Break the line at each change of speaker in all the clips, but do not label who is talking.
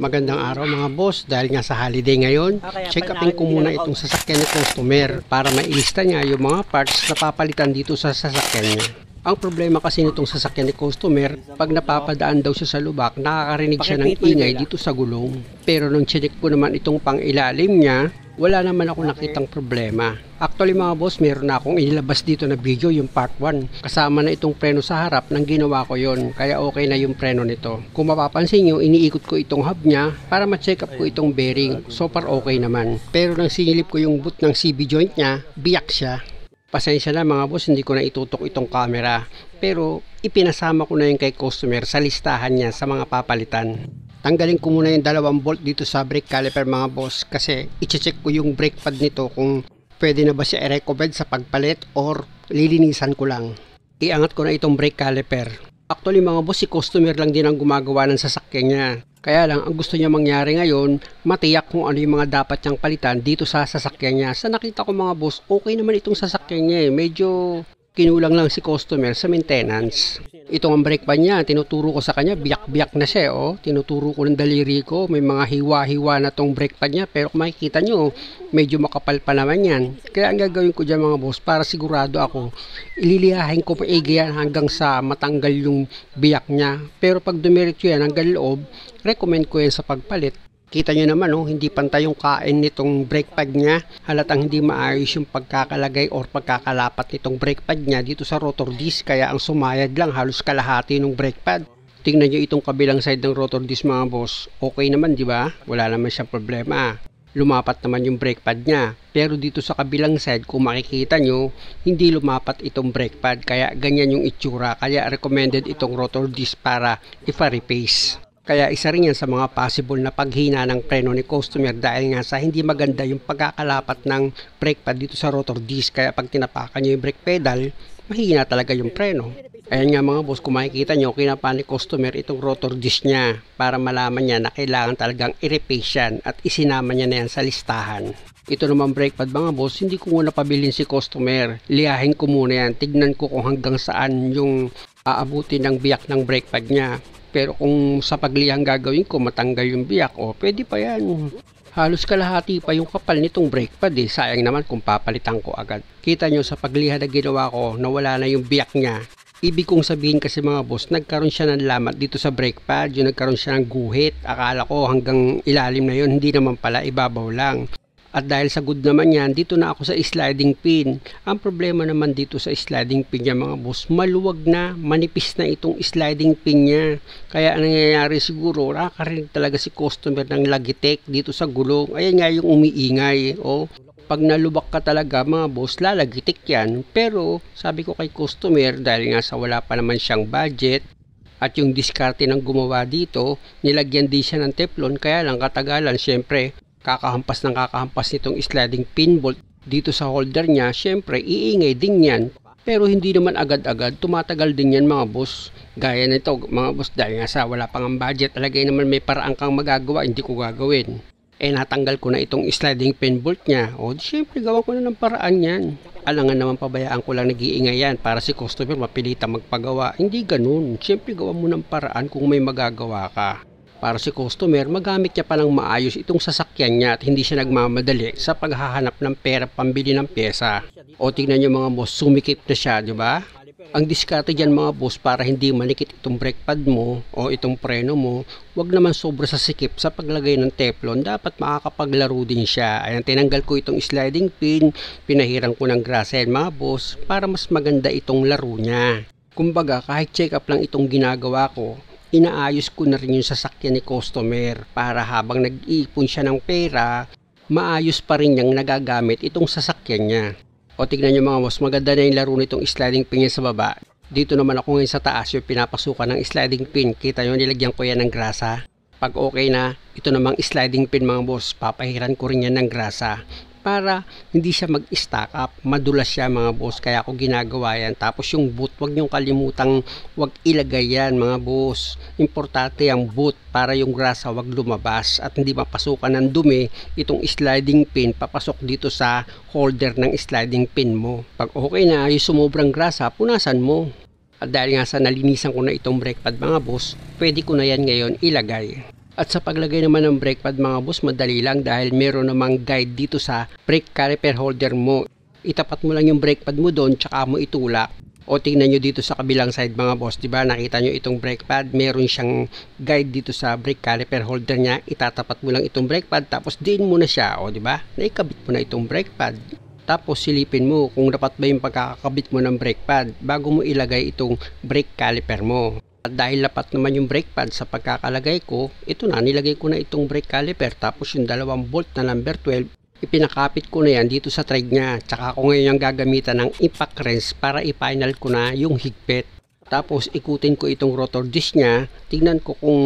Magandang araw mga boss, dahil nga sa holiday ngayon, check upin ko muna itong sasakyan ni customer para mailista niya yung mga parts na papalitan dito sa sasakyan niya. Ang problema kasi nitong sasakyan ni customer, pag napapadaan daw siya sa lubak, nakakarinig siya ng ingay dito sa gulong. Pero nung chinek ko naman itong pang-ilalim niya, wala naman ako nakitang problema. Actually mga boss, meron na akong inilabas dito na video, yung part 1. Kasama na itong preno sa harap nang ginawa ko yon, kaya okay na yung preno nito. Kung mapapansin nyo, iniikot ko itong hub niya para ma-check up ko itong bearing. So far okay naman. Pero nang sinilip ko yung boot ng CB joint niya, biyak siya. Pasensya na mga boss, hindi ko na itutok itong camera. Pero ipinasama ko na yung kay customer sa listahan niya sa mga papalitan. Tanggalin ko muna yung 2 bolt dito sa brake caliper mga boss, kasi i-check ko yung brake pad nito kung pwede na ba siya i-recommend sa pagpalit or lilinisan ko lang. Iangat ko na itong brake caliper. Actually mga boss, si customer lang din ang gumagawa ng sasakyan niya. Kaya lang, ang gusto niya mangyari ngayon, matiyak kung ano yung mga dapat niyang palitan dito sa sasakyan niya. Sa nakita ko mga boss, okay naman itong sasakyan niya eh. Medyo kinulang lang si customer sa maintenance. Itong ang brake pad niya, tinuturo ko sa kanya, biyak-biyak na siya oh. Tinuturo ko ng daliri ko, may mga hiwa-hiwa na tong brake pad niya, pero kung makikita nyo, medyo makapal pa naman yan. Kaya ang gagawin ko dyan mga boss, para sigurado ako, ililihahin ko maigi yan hanggang sa matanggal yung biyak niya. Pero pag dumiretso yan hanggang loob, recommend ko yan sa pagpalit. Kita nyo naman oh, hindi pantay yung kain nitong brake pad niya. Halatang hindi maayos yung pagkakalagay or pagkakalapat nitong brake pad niya dito sa rotor disc. Kaya ang sumayad lang halos kalahati ng brake pad. Tingnan nyo itong kabilang side ng rotor disc mga boss. Okay naman di ba? Wala naman siyang problema. Lumapat naman yung brake pad niya. Pero dito sa kabilang side, kung makikita nyo, hindi lumapat itong brake pad. Kaya ganyan yung itsura. Kaya recommended itong rotor disc para ipa-replace. Kaya isa rin yan sa mga possible na paghina ng preno ni customer dahil nga sa hindi maganda yung pagkakalapat ng brake pad dito sa rotor disc. Kaya pag tinapakan nyo yung brake pedal, mahina talaga yung preno. Ayan nga mga boss, kung makikita nyo, kinapa ni customer itong rotor disc niya para malaman niya na kailangan talagang i-replace yan at isinama niya na yan sa listahan. Ito naman brake pad mga boss, hindi ko muna pabilin si customer. Liyahin ko muna yan, tignan ko kung hanggang saan yung aabutin ng biyak ng brake pad niya. Pero kung sa pagliyang gagawin ko matanggal yung biyak, pwede pa yan. Halos kalahati pa yung kapal nitong brake pad eh. Sayang naman kung papalitan ko agad. Kita nyo sa pagliha na ginawa ko, nawala na yung biyak niya. Ibig kong sabihin kasi mga boss, nagkaroon siya ng lamat dito sa brake pad. Yung nagkaroon siya ng guhit. Akala ko hanggang ilalim na yun, hindi naman pala, ibabaw lang. At dahil sa good naman yan, dito na ako sa sliding pin. Ang problema naman dito sa sliding pin niya mga boss, maluwag na, manipis na itong sliding pin niya. Kaya ang nangyayari siguro, nakakarinig talaga si customer ng lagitek dito sa gulong. Ayan nga yung umiingay. Pag nalubak ka talaga mga boss, lalagitik yan. Pero sabi ko kay customer, dahil nga sa wala pa naman siyang budget, at yung diskarte ng gumawa dito, nilagyan din siya ng teflon. Kaya lang katagalan, syempre, kakahampas nitong sliding pin bolt dito sa holder niya, syempre iingay din yan. Pero hindi naman agad-agad, tumatagal din yan mga boss. Gaya nito mga boss, dahil nga sa wala pang ang budget, talagay naman may paraan kang magagawa, hindi ko gagawin. Natanggal ko na itong sliding pin bolt niya. Syempre gawa ko na ng paraan yan. Alangan naman pabayaan ko lang nag-iingay yan para si customer mapilita magpagawa. Hindi ganun, syempre gawa mo ng paraan kung may magagawa ka. Para si customer, magamit niya palang maayos itong sasakyan niya at hindi siya nagmamadali sa paghahanap ng pera pambili ng pyesa. Tingnan niyo mga boss, sumikip na siya, di ba? Ang diskarte dyan mga boss, para hindi manikit itong brake pad mo o itong preno mo, wag naman sobra sa sikip sa paglagay ng teflon, dapat makakapaglaro din siya. Ayan, tinanggal ko itong sliding pin, pinahiran ko ng grasen mga boss, para mas maganda itong laro niya. Kumbaga, kahit check up lang itong ginagawa ko, inaayos ko na rin yung sasakyan ni customer para habang nag-iipon siya ng pera, maayos pa rin niyang nagagamit itong sasakyan niya. Tignan nyo mga boss, maganda na yung laro nitong sliding pin niya sa baba. Dito naman ako ngayon sa taas yung pinapasukan ng sliding pin. Kita nyo, nilagyan ko yan ng grasa. Pag okay na, ito namang sliding pin mga boss, papahiran ko rin yan ng grasa para hindi siya mag-stack up, madulas siya mga boss. Kaya ako ginagawa yan. Tapos yung boot, wag nyong kalimutang wag ilagay yan mga boss. Importante ang boot para yung grasa wag lumabas at hindi mapasukan ng dumi itong sliding pin papasok dito sa holder ng sliding pin mo. Pag okay na yung sumubrang grasa, punasan mo. At dahil nga sa nalinisan ko na itong brake pad mga boss, pwede ko na yan ngayon ilagay. At sa paglagay naman ng brake pad mga boss, madali lang dahil meron namang guide dito sa brake caliper holder mo. Itapat mo lang yung brake pad mo doon tsaka mo itulak. O tingnan nyo dito sa kabilang side mga boss, diba? Nakita nyo itong brake pad, meron siyang guide dito sa brake caliper holder niya. Itatapat mo lang itong brake pad tapos diin mo na siya, o diba? Naikabit mo na itong brake pad. Tapos silipin mo kung dapat ba yung pagkakabit mo ng brake pad bago mo ilagay itong brake caliper mo. At dahil lapat naman yung brake pad sa pagkakalagay ko, ito na, nilagay ko na itong brake caliper tapos yung dalawang bolt na number 12, ipinakapit ko na yan dito sa thread niya. Tsaka ako ngayon yung gagamitan ng impact wrench para i-final ko na yung higpit. Tapos ikutin ko itong rotor disc niya, tignan ko kung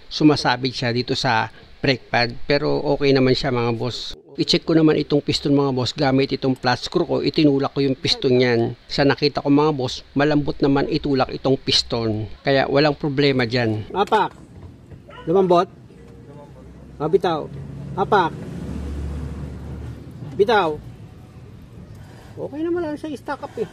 sumasabit siya dito sa brake pad. Pero okay naman siya mga boss. I-check ko naman itong piston mga boss gamit itong flat screw ko, itinulak ko yung piston niyan. Sa nakita ko mga boss, malambot naman itulak itong piston. Kaya walang problema dyan. Apak! Lumambot? Bitaw. Apak! Bitaw! Okay naman lang sa stock up eh.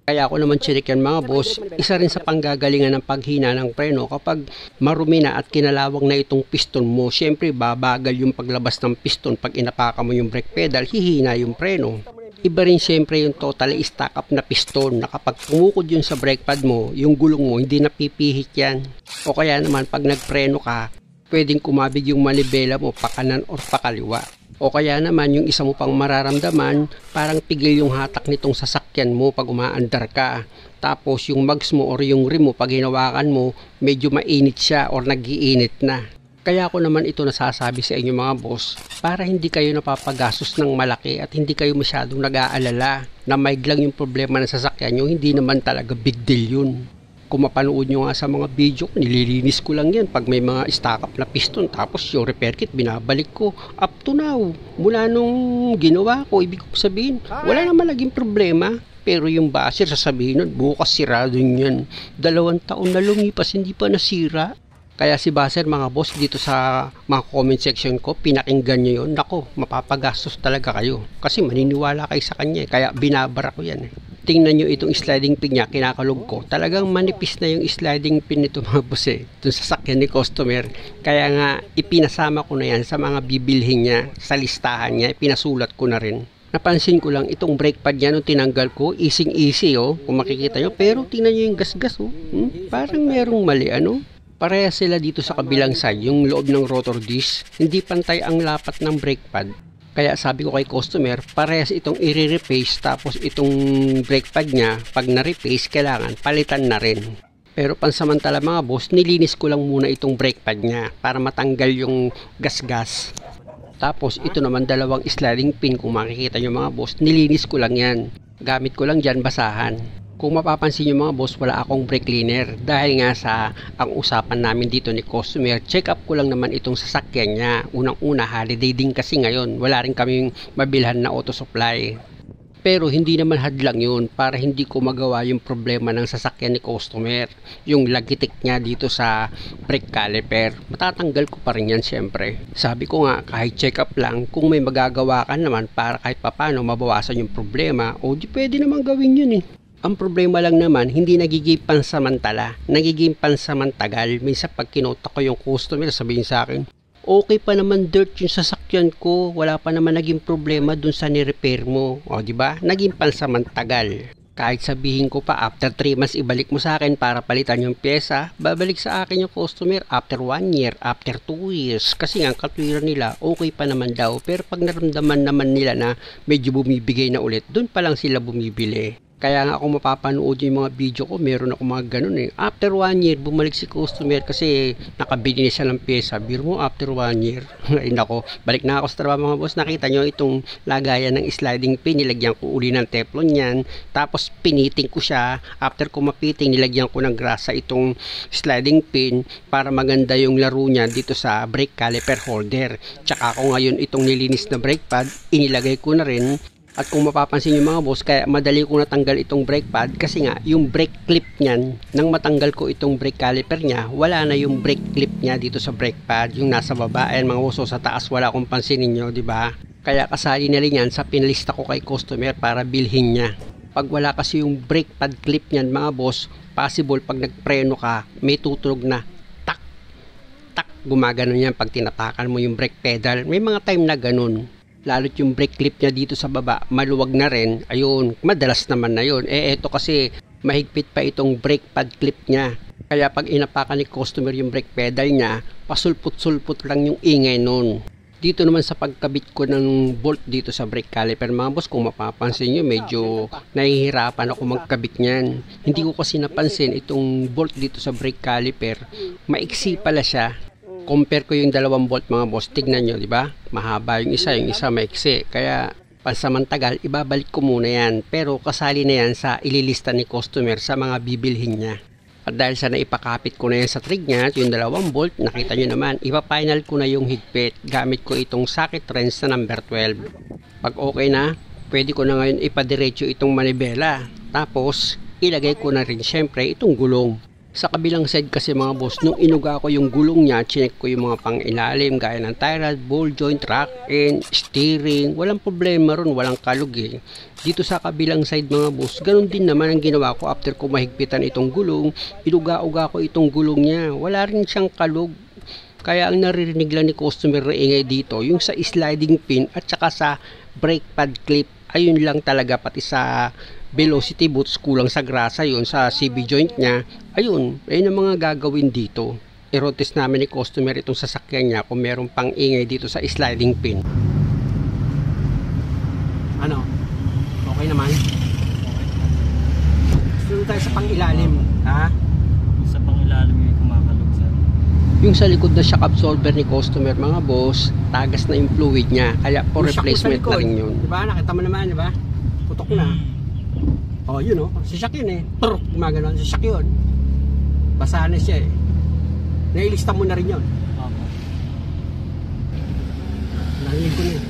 Kaya ako naman chinik yan mga boss, isa rin sa panggagalingan ng paghina ng preno kapag marumi na at kinalawang na itong piston mo. Siyempre babagal yung paglabas ng piston pag inapaka mo yung brake pedal, hihina yung preno. Iba rin siyempre yung totally stock up na piston na kapag tumukod yun sa brake pad mo, yung gulong mo hindi napipihit yan. O kaya naman pag nagpreno ka, pwedeng kumabig yung manibela mo pakanan or pakaliwa. O kaya naman yung isa mo pang mararamdaman, parang pigil yung hatak nitong sasakyan mo pag umaandar ka. Tapos yung mags mo or yung rim mo pag hinawakan mo, medyo mainit siya or nag-iinit na. Kaya ako naman ito nasasabi sa inyo mga boss, para hindi kayo napapagastos ng malaki at hindi kayo masyadong nag-aalala na mild lang yung problema ng sasakyan nyo, hindi naman talaga big deal yun. Kung mapanood nyo nga sa mga video, nililinis ko lang yan pag may mga stock up na piston tapos yung repair kit binabalik ko up to now. Mula nung ginawa ko, ibig kong sabihin, wala naman naging problema. Pero yung basher sasabihin nun, bukas sirado yan. 2 taon na lumipas, hindi pa nasira. Kaya si Basser mga boss dito sa mga comment section ko, pinakinggan nyo yun. Nako, mapapagastos talaga kayo. Kasi maniniwala kayo sa kanya. Kaya binabara ko yan. Tingnan nyo itong sliding pin niya, kinakalog ko. Talagang manipis na yung sliding pin nito mga boss eh. Doon sa sakyan ni customer. Kaya nga ipinasama ko na yan sa mga bibilhin niya, sa listahan niya. Ipinasulat ko na rin. Napansin ko lang itong brake pad niya nung tinanggal ko, easy oh, kung makikita nyo. Pero tingnan nyo yung gas-gas oh. Parang merong mali ano. Pareha sila dito sa kabilang side, yung loob ng rotor disc. Hindi pantay ang lapat ng brake pad. Kaya sabi ko kay customer, parehas itong i-replace tapos itong brake pad niya, pag na-replace, kailangan palitan na rin. Pero pansamantala mga boss, nilinis ko lang muna itong brake pad niya para matanggal yung gas-gas. Tapos ito naman dalawang sliding pin, kung makikita nyo mga boss, nilinis ko lang yan. Gamit ko lang dyan basahan. Kung mapapansin nyo mga boss, wala akong brake cleaner dahil nga sa ang usapan namin dito ni customer, check up ko lang naman itong sasakyan niya. Unang-una, holiday din kasi ngayon, wala rin kaming mabilhan na auto supply. Pero hindi naman hadlang yun para hindi ko magawa yung problema ng sasakyan ni customer. Yung lagitik niya dito sa brake caliper, matatanggal ko pa rin yan syempre. Sabi ko nga, kahit check up lang, kung may magagawa ka naman para kahit papano mabawasan yung problema, o di pwede naman gawin yun eh. Ang problema lang naman, hindi nagiging pansamantala, nagiging pansamantagal. Minsan pag kinota ko yung customer, sabihin sa akin, okay pa naman dirt yung sasakyan ko, wala pa naman naging problema dun sa ni-repair mo. O diba? Naging pansamantagal. Kahit sabihin ko pa, after 3 months ibalik mo sa akin para palitan yung pyesa, babalik sa akin yung customer after 1 year, after 2 years. Kasi nga, ang katwiran nila, okay pa naman daw. Pero pag naramdaman naman nila na medyo bumibigay na ulit, dun pa lang sila bumibili. Kaya nga kung mapapanood yung mga video ko, meron ako mga ganun eh. After 1 year, bumalik si customer kasi nakabili niya siya ng pyesa. Biro mo, after 1 year. Ay nako, balik na ako sa trabaho mga boss. Nakita nyo itong lagayan ng sliding pin. Nilagyan ko uli ng teflon yan. Tapos piniting ko siya. After ko mapiting, nilagyan ko ng grasa itong sliding pin para maganda yung laro niya dito sa brake caliper holder. Tsaka ako ngayon itong nilinis na brake pad, inilagay ko na rin. At kung mapapansin nyo mga boss, kaya madali ko natanggal itong brake pad kasi nga yung brake clip niyan, nang matanggal ko itong brake caliper niya, wala na yung brake clip niya dito sa brake pad, yung nasa baba. Ayan mga boss, sa taas wala akong pansinin nyo, diba? Kaya kasali na rin yan sa pinlista ko kay customer para bilhin niya. Pag wala kasi yung brake pad clip niyan mga boss, possible pag nagpreno ka, may tutunog na tak. tak, gumagano yan pag tinapakan mo yung brake pedal. May mga time na ganun. Lalo't yung brake clip niya dito sa baba, maluwag na rin. Ayun, madalas naman na yun. Eto kasi, mahigpit pa itong brake pad clip niya. Kaya pag inapakan ni customer yung brake pedal niya, pasulput-sulput lang yung ingay nun. Dito naman sa pagkabit ko ng bolt dito sa brake caliper, mga boss, kung mapapansin nyo, medyo nahihirapan ako magkabit niyan. Hindi ko kasi napansin itong bolt dito sa brake caliper, maiksi pala siya. Compare ko yung dalawang bolt, mga boss, tignan nyo, di ba? Mahaba yung isa maiksi. Kaya pansamantagal, ibabalik ko muna yan. Pero kasali na yan sa ililista ni customer sa mga bibilhin niya. At dahil sa naipakapit ko na yan sa trig niya, yung dalawang bolt, nakita nyo naman, ipa-final ko na yung higpit. Gamit ko itong socket wrench na number 12. Pag okay na, pwede ko na ngayon ipadiretso itong manibela. Tapos, ilagay ko na rin syempre itong gulong. Sa kabilang side kasi, mga boss, nung inuga ko yung gulong niya, chinek ko yung mga pang-ilalim gaya ng tie rod, ball joint, rack end, steering. Walang problema ron, walang kalug eh. Dito sa kabilang side, mga boss, ganun din naman ang ginawa ko after ko mahigpitan itong gulong. Inuga-uga ko itong gulong niya. Wala rin siyang kalug. Kaya ang naririnig lang ni customer na ingay dito, yung sa sliding pin at saka sa brake pad clip. Ayun lang talaga, pati sa velocity boots, kulang sa grasa yun sa CB joint niya. Ayun ang mga gagawin dito. I-road-test namin ni customer itong sasakyan niya kung meron pang ingay dito sa sliding pin. Ano? Okay naman? Sunod tayo sa pang-ilalim. Ha?
Sa pang-ilalim yung kumakalog, sir.
Yung sa likod na shock absorber ni customer, mga boss, tagas na yung fluid niya. Kaya po replacement na rin yun. Diba? Nakita mo naman, diba? Putok na. Oh, yun oh. Si shock yun eh. Prrr, gumagano. Si shock yun. Basahan na siya eh. Nailista mo na rin yun. Narinig ko na eh.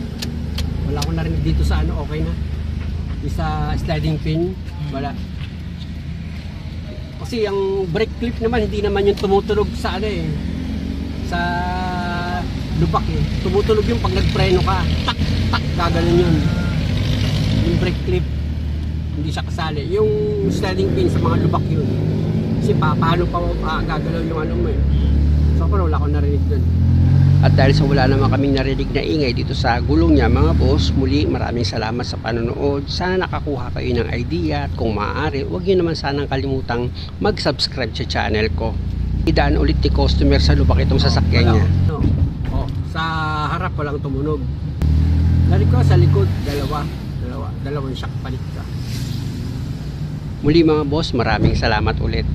Wala ko narinig dito sa ano, okay na. Sa sliding pin, wala. Kasi ang brake clip naman, hindi naman yung tumutulog sa ano eh. Sa lubak eh. Tumutulog yung pag nagpreno ka. Tak, tak, gaganon yun. Yung brake clip, hindi siya kasali. Yung sliding pin sa mga lubak yun. Kasi paano pa gagalaw yung ano mo eh. So wala ko narinig dun. At dahil sa wala naman kaming narinig na ingay dito sa gulong niya, mga boss, muli maraming salamat sa panonood. Sana nakakuha kayo ng idea at kung maaari, huwag nyo naman sanang kalimutang mag-subscribe sa channel ko. Idaan ulit ni customer sa lubak itong sasakyan niya. No. Oh, sa harap walang tumunog. Sa likod, dalawang shock palit ka. Muli mga boss, maraming salamat ulit.